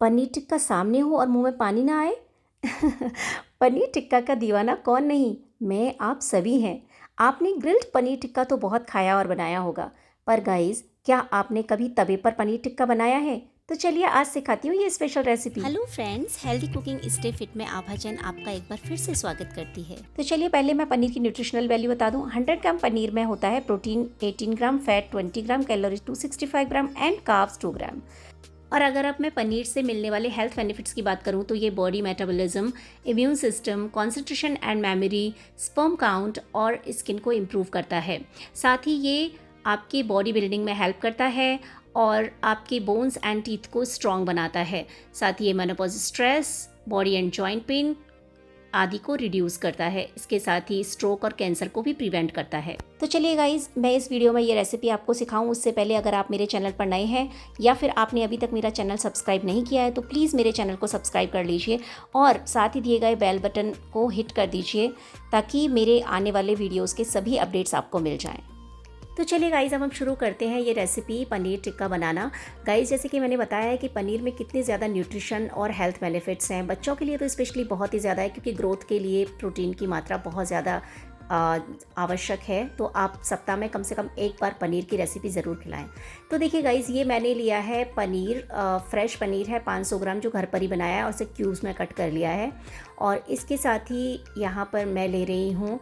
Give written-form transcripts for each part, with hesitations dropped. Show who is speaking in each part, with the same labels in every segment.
Speaker 1: पनीर टिक्का सामने हो और मुंह में पानी ना आए। पनीर टिक्का का दीवाना कौन नहीं, मैं आप सभी हैं। आपने ग्रिल्ड पनीर टिक्का तो बहुत खाया और बनाया होगा, पर गाइस क्या आपने कभी तवे पर पनीर टिक्का बनाया है? तो चलिए आज सिखाती हूँ ये special recipe.
Speaker 2: Hello friends, healthy cooking stay fit में आभा जैन आपका एक बार फिर से स्वागत करती है।
Speaker 1: तो चलिए पहले मैं पनीर की न्यूट्रिशनल वैल्यू बता दूं। 100 ग्राम पनीर में होता है protein 18 gram, fat 20 gram, calories 265 gram and carbs 2 ग्राम। और अगर अब मैं पनीर से मिलने वाले हेल्थ बेनिफिट्स की बात करूं तो ये body metabolism, immune system, concentration and memory, sperm count और स्किन को इम्प्रूव करता है। साथ ही ये आपकी बॉडी बिल्डिंग में हेल्प करता है और आपके बोन्स एंड टीथ को स्ट्रॉन्ग बनाता है। साथ ही ये menopause stress, body and joint pain आदि को रिड्यूस करता है। इसके साथ ही स्ट्रोक और कैंसर को भी प्रिवेंट करता है। तो चलिए गाइज, मैं इस वीडियो में ये रेसिपी आपको सिखाऊं उससे पहले अगर आप मेरे चैनल पर नए हैं या फिर आपने अभी तक मेरा चैनल सब्सक्राइब नहीं किया है तो प्लीज़ मेरे चैनल को सब्सक्राइब कर लीजिए और साथ ही दिए गए बेल बटन को हिट कर दीजिए ताकि मेरे आने वाले वीडियोज़ के सभी अपडेट्स आपको मिल जाएँ। तो चलिए गाइस, अब हम शुरू करते हैं ये रेसिपी पनीर टिक्का बनाना। गाइस, जैसे कि मैंने बताया है कि पनीर में कितने ज़्यादा न्यूट्रिशन और हेल्थ बेनिफिट्स हैं। बच्चों के लिए तो स्पेशली बहुत ही ज़्यादा है क्योंकि ग्रोथ के लिए प्रोटीन की मात्रा बहुत ज़्यादा आवश्यक है। तो आप सप्ताह में कम से कम एक बार पनीर की रेसिपी ज़रूर खिलाएं। तो देखिए गाइस, ये मैंने लिया है पनीर, फ्रेश पनीर है 500 ग्राम जो घर पर ही बनाया है और इसे क्यूब्स में कट कर लिया है। और इसके साथ ही यहाँ पर मैं ले रही हूँ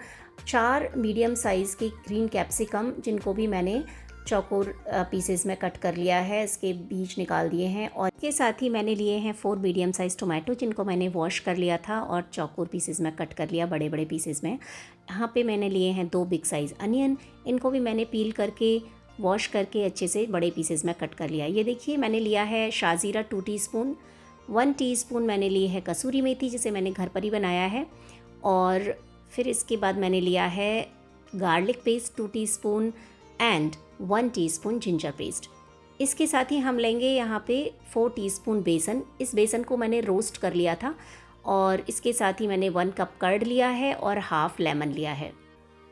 Speaker 1: 4 मीडियम साइज़ की ग्रीन कैप्सिकम जिनको भी मैंने चौकोर पीसेस में कट कर लिया है, इसके बीज निकाल दिए हैं। और इसके साथ ही मैंने लिए हैं 4 मीडियम साइज़ टोमेटो जिनको मैंने वॉश कर लिया था और चौकोर पीसेस में कट कर लिया, बड़े बड़े पीसेस में। यहाँ पे मैंने लिए हैं 2 बिग साइज़ अनियन, इनको भी मैंने पील करके वॉश करके अच्छे से बड़े पीसेस में कट कर लिया। ये देखिए मैंने लिया है शाजीरा 2 टीस्पून, 1 टीस्पून मैंने ली है कसूरी मेथी जिसे मैंने घर पर ही बनाया है। और फिर इसके बाद मैंने लिया है garlic paste 2 teaspoon and 1 teaspoon ginger paste. इसके साथ ही हम लेंगे यहाँ पे 4 टीस्पून बेसन। इस बेसन को मैंने रोस्ट कर लिया था। और इसके साथ ही मैंने 1 कप कर्ड लिया है और हाफ लेमन लिया है।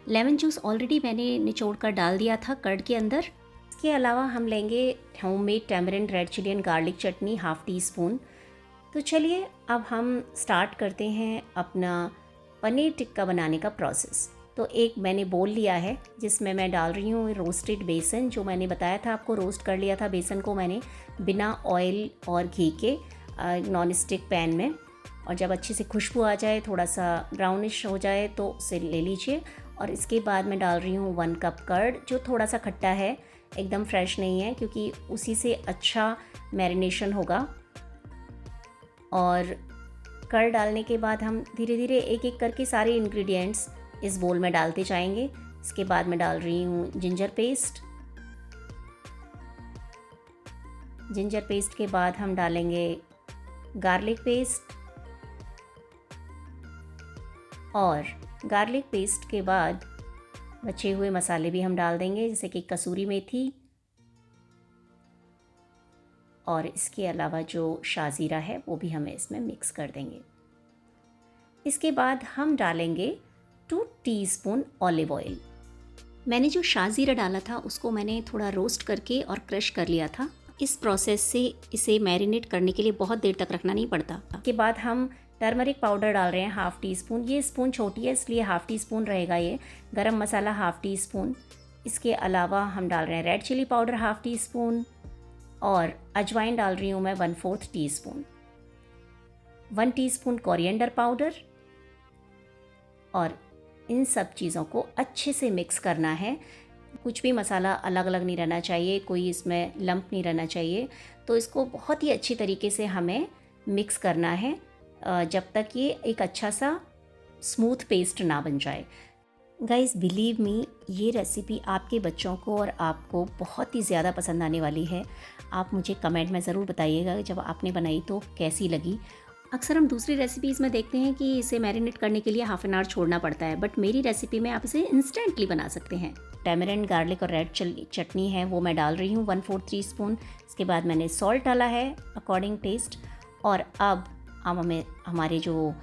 Speaker 1: लेमन जूस ऑलरेडी मैंने निचोड़ कर डाल दिया था कर्ड के अंदर। इसके अलावा हम लेंगे homemade tamarind red chilli and garlic chutney half teaspoon. तो चलिए अब हम स्टार्ट करते हैं अपना पनीर टिक्का बनाने का प्रोसेस। तो एक मैंने बोल लिया है जिसमें मैं डाल रही हूँ रोस्टेड बेसन, जो मैंने बताया था आपको रोस्ट कर लिया था बेसन को मैंने बिना ऑयल और घी के नॉन स्टिक पैन में। और जब अच्छी से खुशबू आ जाए, थोड़ा सा ब्राउनिश हो जाए तो उसे ले लीजिए। और इसके बाद मैं डाल रही हूँ 1 कप कर्ड जो थोड़ा सा खट्टा है, एकदम फ्रेश नहीं है क्योंकि उसी से अच्छा मैरिनेशन होगा। और कर्ड डालने के बाद हम धीरे धीरे एक एक करके सारे इंग्रेडिएंट्स इस बोल में डालते जाएंगे। इसके बाद मैं डाल रही हूँ जिंजर पेस्ट। जिंजर पेस्ट के बाद हम डालेंगे गार्लिक पेस्ट। और गार्लिक पेस्ट के बाद बचे हुए मसाले भी हम डाल देंगे जैसे कि कसूरी मेथी और इसके अलावा जो शाजीरा है वो भी हमें इसमें मिक्स कर देंगे। इसके बाद हम डालेंगे 2 टीस्पून ऑलिव ऑयल। मैंने जो शाजीरा डाला था उसको मैंने थोड़ा रोस्ट करके और क्रश कर लिया था। इस प्रोसेस से इसे मैरिनेट करने के लिए बहुत देर तक रखना नहीं पड़ता। इसके बाद हम टर्मरिक पाउडर डाल रहे हैं हाफ टी स्पून। ये स्पून छोटी है इसलिए हाफ टी स्पून रहेगा ये। गरम मसाला हाफ टी स्पून। इसके अलावा हम डाल रहे हैं red chilli powder half teaspoon और अजवाइन डाल रही हूँ मैं 1/4 टीस्पून, 1 टीस्पून कोरिएंडर पाउडर। और इन सब चीज़ों को अच्छे से मिक्स करना है। कुछ भी मसाला अलग अलग नहीं रहना चाहिए, कोई इसमें लंप नहीं रहना चाहिए। तो इसको बहुत ही अच्छी तरीके से हमें मिक्स करना है जब तक ये एक अच्छा सा स्मूथ पेस्ट ना बन जाए। गाइस बिलीव मी, ये रेसिपी आपके बच्चों को और आपको बहुत ही ज़्यादा पसंद आने वाली है। आप मुझे कमेंट में ज़रूर बताइएगा जब आपने बनाई तो कैसी लगी। अक्सर हम दूसरी रेसिपीज़ में देखते हैं कि इसे मैरिनेट करने के लिए हाफ एन आवर छोड़ना पड़ता है, बट मेरी रेसिपी में आप इसे इंस्टेंटली बना सकते हैं। टैमरिंड, गार्लिक और रेड चटनी है वो मैं डाल रही हूँ 1/4 टीस्पून। इसके बाद मैंने सॉल्ट डाला है अकॉर्डिंग टेस्ट। और अब हमें हमारे जो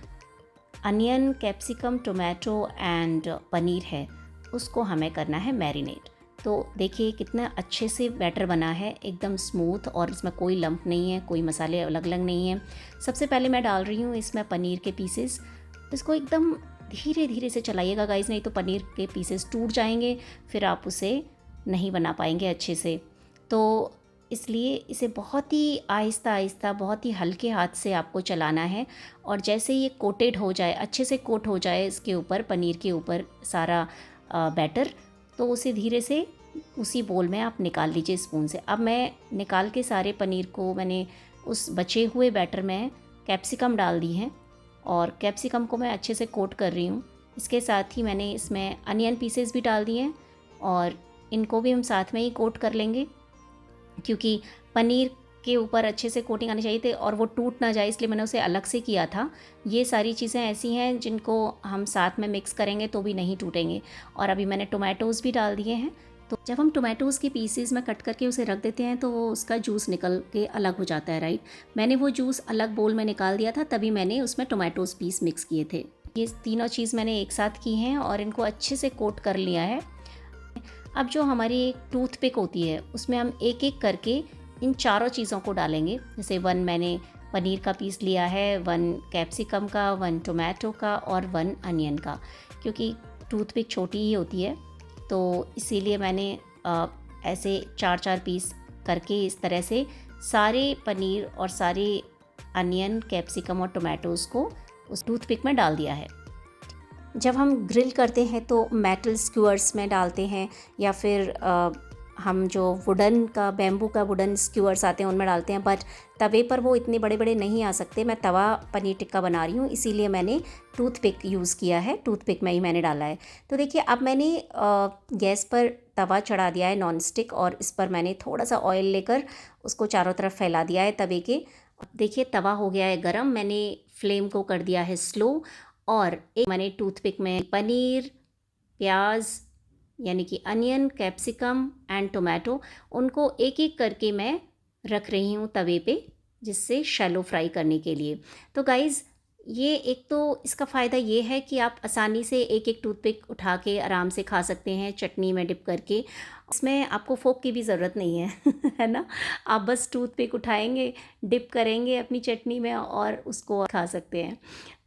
Speaker 1: onion, capsicum, tomato and paneer है उसको हमें करना है मैरिनेट। तो देखिए कितना अच्छे से बैटर बना है, एकदम स्मूथ, और इसमें कोई लंप नहीं है, कोई मसाले अलग अलग नहीं है। सबसे पहले मैं डाल रही हूँ इसमें पनीर के पीसेस। इसको एकदम धीरे धीरे से चलाइएगा गाइस, नहीं तो पनीर के पीसेस टूट जाएंगे, फिर आप उसे नहीं बना पाएंगे अच्छे से। तो इसलिए इसे बहुत ही आहिस्ता आहिस्ता, बहुत ही हल्के हाथ से आपको चलाना है। और जैसे ये कोटेड हो जाए, अच्छे से कोट हो जाए इसके ऊपर, पनीर के ऊपर सारा बैटर, तो उसे धीरे से उसी बोल में आप निकाल लीजिए स्पून से। अब मैं निकाल के सारे पनीर को मैंने उस बचे हुए बैटर में कैप्सिकम डाल दी हैं, और कैप्सिकम को मैं अच्छे से कोट कर रही हूँ। इसके साथ ही मैंने इसमें अनियन पीसेस भी डाल दिए हैं, और इनको भी हम साथ में ही कोट कर लेंगे, क्योंकि पनीर के ऊपर अच्छे से कोटिंग आनी चाहिए थी और वो टूट ना जाए, इसलिए मैंने उसे अलग से किया था। ये सारी चीज़ें ऐसी हैं जिनको हम साथ में मिक्स करेंगे तो भी नहीं टूटेंगे। और अभी मैंने टोमेटोज़ भी डाल दिए हैं। तो जब हम टोमेटोज़ के पीसेस में कट करके उसे रख देते हैं तो वो उसका जूस निकल के अलग हो जाता है, राइट। मैंने वो जूस अलग बोल में निकाल दिया था, तभी मैंने उसमें टोमेटोज़ पीस मिक्स किए थे। ये तीनों चीज़ मैंने एक साथ की हैं और इनको अच्छे से कोट कर लिया है। अब जो हमारी एक टूथपिक होती है उसमें हम एक एक करके इन चारों चीज़ों को डालेंगे। जैसे 1 मैंने पनीर का पीस लिया है, 1 कैप्सिकम का, 1 टोमेटो का और 1 अनियन का। क्योंकि टूथपिक छोटी ही होती है तो इसीलिए मैंने ऐसे 4-4 पीस करके इस तरह से सारे पनीर और सारे अनियन, कैप्सिकम और टोमेटोज़ को उस टूथपिक में डाल दिया है। जब हम ग्रिल करते हैं तो मेटल स्क्यूअर्स में डालते हैं, या फिर हम जो वुडन का, बैम्बू का वुडन स्क्यूअर्स आते हैं उनमें डालते हैं, बट तवे पर वो इतने बड़े बड़े नहीं आ सकते। मैं तवा पनीर टिक्का बना रही हूँ, इसीलिए मैंने टूथपिक यूज़ किया है, टूथपिक में ही मैंने डाला है। तो देखिए अब मैंने गैस पर तवा चढ़ा दिया है नॉन स्टिक, और इस पर मैंने थोड़ा सा ऑयल लेकर उसको चारों तरफ फैला दिया है तवे के। देखिए तवा हो गया है गरम, मैंने फ्लेम को कर दिया है स्लो, और एक मैंने टूथपिक में पनीर, प्याज यानी कि अनियन, कैप्सिकम एंड टोमेटो, उनको एक एक करके मैं रख रही हूँ तवे पे, जिससे शैलो फ्राई करने के लिए। तो गाइज़ ये एक तो इसका फ़ायदा ये है कि आप आसानी से एक एक टूथपिक उठा के आराम से खा सकते हैं चटनी में डिप करके। इसमें आपको फोक की भी ज़रूरत नहीं है है ना। आप बस टूथपिक उठाएंगे, डिप करेंगे अपनी चटनी में और उसको खा सकते हैं।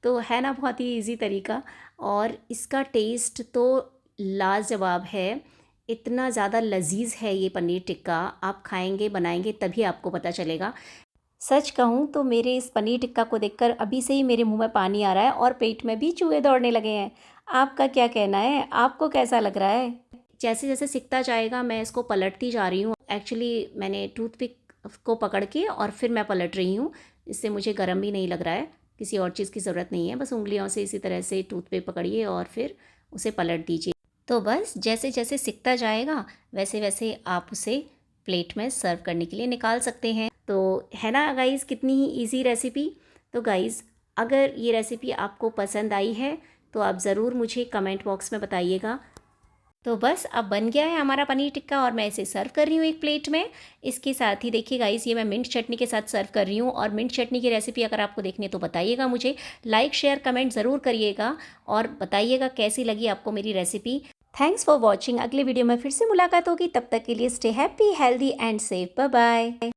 Speaker 1: तो है ना बहुत ही इजी तरीका, और इसका टेस्ट तो लाजवाब है। इतना ज़्यादा लजीज है ये पनीर टिक्का, आप खाएंगे, बनाएंगे तभी आपको पता चलेगा। सच कहूँ तो मेरे इस पनीर टिक्का को देखकर अभी से ही मेरे मुंह में पानी आ रहा है और पेट में भी चूहे दौड़ने लगे हैं। आपका क्या कहना है, आपको कैसा लग रहा है? जैसे जैसे सिकता जाएगा मैं इसको पलटती जा रही हूँ। एक्चुअली मैंने टूथपिक को पकड़ के और फिर मैं पलट रही हूँ, इससे मुझे गर्म भी नहीं लग रहा है। किसी और चीज़ की ज़रूरत नहीं है, बस उंगलियों से इसी तरह से टूथपिक पकड़िए और फिर उसे पलट दीजिए। तो बस जैसे जैसे सिकता जाएगा वैसे वैसे आप उसे प्लेट में सर्व करने के लिए निकाल सकते हैं। तो है ना गाइज़ कितनी ही इजी रेसिपी। तो गाइज़ अगर ये रेसिपी आपको पसंद आई है तो आप ज़रूर मुझे कमेंट बॉक्स में बताइएगा। तो बस अब बन गया है हमारा पनीर टिक्का और मैं इसे सर्व कर रही हूँ एक प्लेट में। इसके साथ ही देखिए गाइस ये मैं मिंट चटनी के साथ सर्व कर रही हूँ, और मिंट चटनी की रेसिपी अगर आपको देखनी है तो बताइएगा मुझे, लाइक शेयर कमेंट ज़रूर करिएगा और बताइएगा कैसी लगी आपको मेरी रेसिपी। Thanks for watching. अगले वीडियो में फिर से मुलाकात होगी, तब तक के लिए stay happy, healthy and safe. Bye bye.